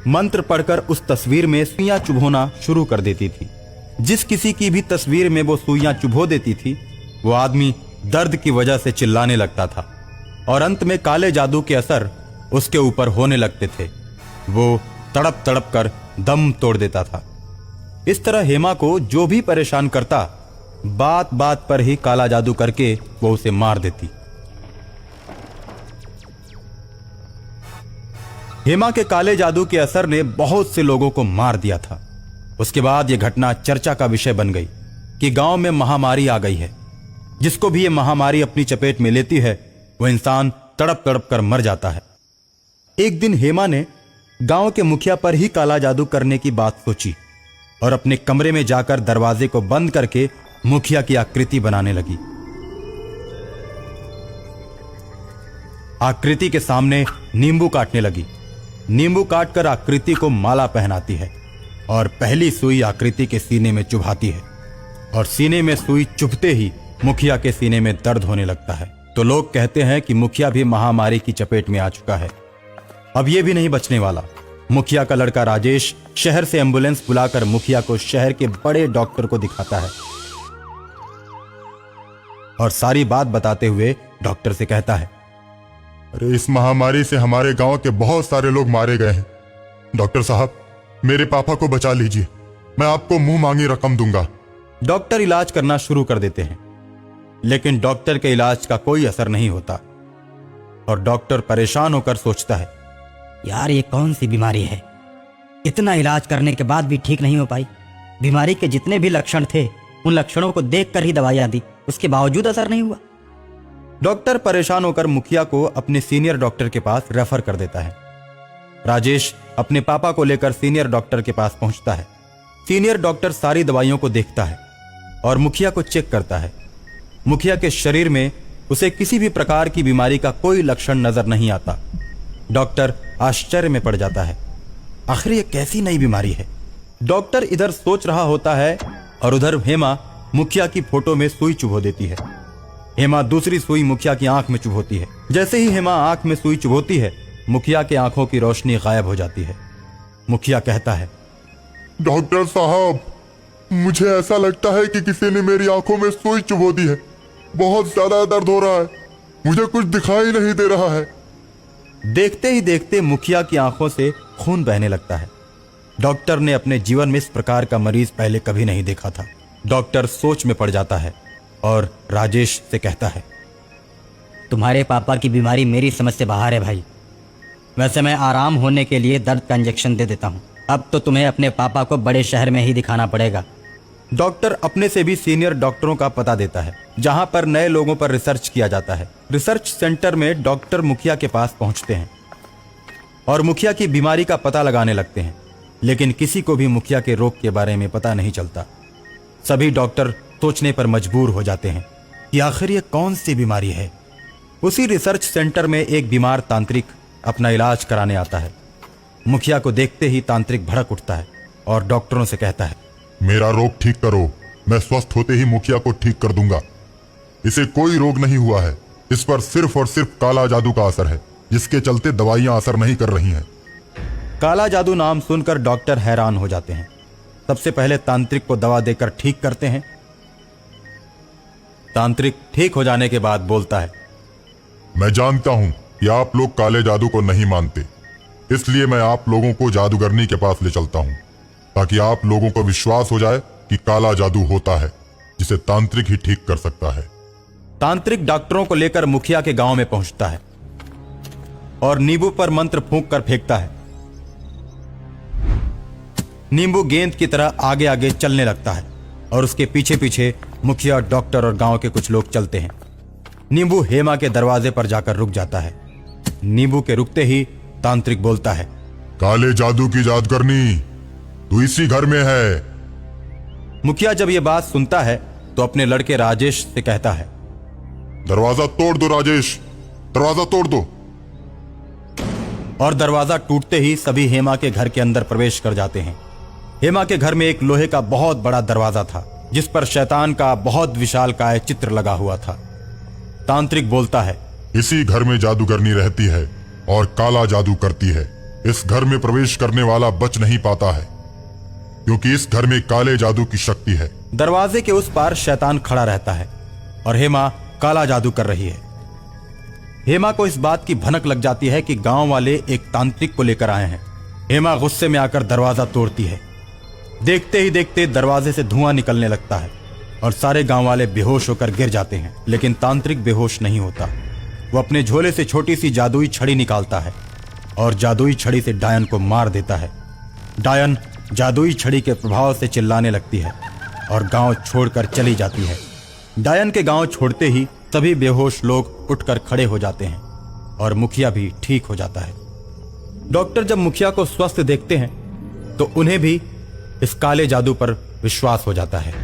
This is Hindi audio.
मंत्र पढ़कर उस तस्वीर में सुइयां चुभोना शुरू कर देती थी। जिस किसी की भी तस्वीर में वो सुइयां चुभो देती थी, वो आदमी दर्द की वजह से चिल्लाने लगता था और अंत में काले जादू के असर उसके ऊपर होने लगते थे। वो तड़प तड़प कर दम तोड़ देता था। इस तरह हेमा को जो भी परेशान करता, बात बात पर ही काला जादू करके वो उसे मार देती। हेमा के काले जादू के असर ने बहुत से लोगों को मार दिया था। उसके बाद यह घटना चर्चा का विषय बन गई कि गांव में महामारी आ गई है। जिसको भी यह महामारी अपनी चपेट में लेती है, वो इंसान तड़प तड़प कर मर जाता है। एक दिन हेमा ने गांव के मुखिया पर ही काला जादू करने की बात सोची और अपने कमरे में जाकर दरवाजे को बंद करके मुखिया की आकृति बनाने लगी। आकृति के सामने नींबू काटने लगी। नींबू काटकर आकृति को माला पहनाती है और पहली सुई आकृति के सीने में चुभाती है और सीने में सुई चुभते ही मुखिया के सीने में दर्द होने लगता है। तो लोग कहते हैं कि मुखिया भी महामारी की चपेट में आ चुका है। अब यह भी नहीं बचने वाला। मुखिया का लड़का राजेश शहर से एम्बुलेंस बुलाकर मुखिया को शहर के बड़े डॉक्टर को दिखाता है और सारी बात बताते हुए डॉक्टर से कहता है, अरे इस महामारी से हमारे गांव के बहुत सारे लोग मारे गए हैं। डॉक्टर साहब, मेरे पापा को बचा लीजिए, मैं आपको मुंह मांगी रकम दूंगा। डॉक्टर इलाज करना शुरू कर देते हैं, लेकिन डॉक्टर के इलाज का कोई असर नहीं होता और डॉक्टर परेशान होकर सोचता है, यार ये कौन सी बीमारी है, इतना इलाज करने के बाद भी ठीक नहीं हो पाई। बीमारी के जितने भी लक्षण थे, उन लक्षणों को देखकर ही दवाइयां दी, उसके बावजूद असर नहीं हुआ। डॉक्टर परेशान होकर मुखिया को अपने सीनियर डॉक्टर के पास रेफर कर देता है। राजेश अपने पापा को लेकर सीनियर डॉक्टर के पास पहुंचता है। सीनियर डॉक्टर सारी दवाइयों को देखता है और मुखिया को चेक करता है। मुखिया के शरीर में उसे किसी भी प्रकार की बीमारी का कोई लक्षण नजर नहीं आता। डॉक्टर आश्चर्य में पड़ जाता है, आखिर ये कैसी नई बीमारी है। डॉक्टर इधर सोच रहा होता है और उधर हेमा मुखिया की फोटो में सुई चुभो देती है। हेमा दूसरी सुई मुखिया की आंख में चुभोती है। जैसे ही हेमा आंख में सुई चुभोती है, मुखिया के आंखों की रोशनी गायब हो जाती है। मुखिया कहता है, डॉक्टर साहब, मुझे ऐसा लगता है कि किसी ने मेरी आंखों में सुई चुभो दी है। बहुत ज्यादा दर्द हो रहा है, मुझे कुछ दिखाई नहीं दे रहा है। देखते ही देखते मुखिया की आंखों से खून बहने लगता है। डॉक्टर ने अपने जीवन में इस प्रकार का मरीज पहले कभी नहीं देखा था। डॉक्टर सोच में पड़ जाता है और राजेश से कहता है, तुम्हारे पापा की बीमारी मेरी समझ से बाहर है भाई। वैसे मैं आराम होने के लिए दर्द का इंजेक्शन दे देता हूँ। अब तो तुम्हें अपने पापा को बड़े शहर में ही दिखाना पड़ेगा। डॉक्टर अपने से भी सीनियर डॉक्टरों का पता देता है, जहां पर नए लोगों पर रिसर्च किया जाता है। रिसर्च सेंटर में डॉक्टर मुखिया के पास पहुंचते हैं और मुखिया की बीमारी का पता लगाने लगते हैं, लेकिन किसी को भी मुखिया के रोग के बारे में पता नहीं चलता। सभी डॉक्टर सोचने पर मजबूर हो जाते हैं कि आखिर ये कौन सी बीमारी है। उसी रिसर्च सेंटर में एक बीमार तांत्रिक अपना इलाज कराने आता है। मुखिया को देखते ही तांत्रिक भड़क उठता है और डॉक्टरों से कहता है, मेरा रोग ठीक करो, मैं स्वस्थ होते ही मुखिया को ठीक कर दूंगा। इसे कोई रोग नहीं हुआ है, इस पर सिर्फ और सिर्फ काला जादू का असर है, जिसके चलते दवाइयां असर नहीं कर रही हैं। काला जादू नाम सुनकर डॉक्टर हैरान हो जाते हैं। सबसे पहले तांत्रिक को दवा देकर ठीक करते हैं। तांत्रिक ठीक हो जाने के बाद बोलता है, मैं जानता हूं कि आप लोग काले जादू को नहीं मानते, इसलिए मैं आप लोगों को जादूगरनी के पास ले चलता हूं, ताकि आप लोगों को विश्वास हो जाए कि काला जादू होता है, जिसे तांत्रिक ही ठीक कर सकता है। तांत्रिक डॉक्टरों को लेकर मुखिया के गांव में पहुंचता है और नींबू पर मंत्र फूंक कर फेंकता है। नींबू गेंद की तरह आगे आगे चलने लगता है और उसके पीछे पीछे मुखिया, डॉक्टर और गांव के कुछ लोग चलते हैं। नींबू हेमा के दरवाजे पर जाकर रुक जाता है। नींबू के रुकते ही तांत्रिक बोलता है, काले जादू की जादूगरनी, तू इसी घर में है। मुखिया जब यह बात सुनता है तो अपने लड़के राजेश से कहता है, दरवाजा तोड़ दो राजेश, दरवाजा तोड़ दो। और दरवाजा टूटते ही सभी हेमा के घर के अंदर प्रवेश कर जाते हैं। हेमा के घर में एक लोहे का बहुत बड़ा दरवाजा था, जिस पर शैतान का बहुत विशालकाय चित्र लगा हुआ था। तांत्रिक बोलता है, इसी घर में जादूगरनी रहती है और काला जादू करती है। इस घर में प्रवेश करने वाला बच नहीं पाता है, क्योंकि इस घर में काले जादू की शक्ति है। दरवाजे के उस पार शैतान खड़ा रहता है और हेमा काला जादू कर रही है। हेमा को इस बात की भनक लग जाती है कि गांव वाले एक तांत्रिक को लेकर आए हैं। हेमा गुस्से में आकर दरवाजा तोड़ती है। देखते ही देखते दरवाजे से धुआं निकलने लगता है और सारे गांव वाले बेहोश होकर गिर जाते हैं। लेकिन तांत्रिक बेहोश नहीं होता। वो अपने झोले से छोटी सी जादुई छड़ी निकालता है और जादुई छड़ी से डायन को मार देता है। डायन जादुई छड़ी के प्रभाव से चिल्लाने लगती है और गांव छोड़कर चली जाती है। डायन के गांव छोड़ते ही सभी बेहोश लोग उठकर खड़े हो जाते हैं और मुखिया भी ठीक हो जाता है। डॉक्टर जब मुखिया को स्वस्थ देखते हैं तो उन्हें भी इस काले जादू पर विश्वास हो जाता है।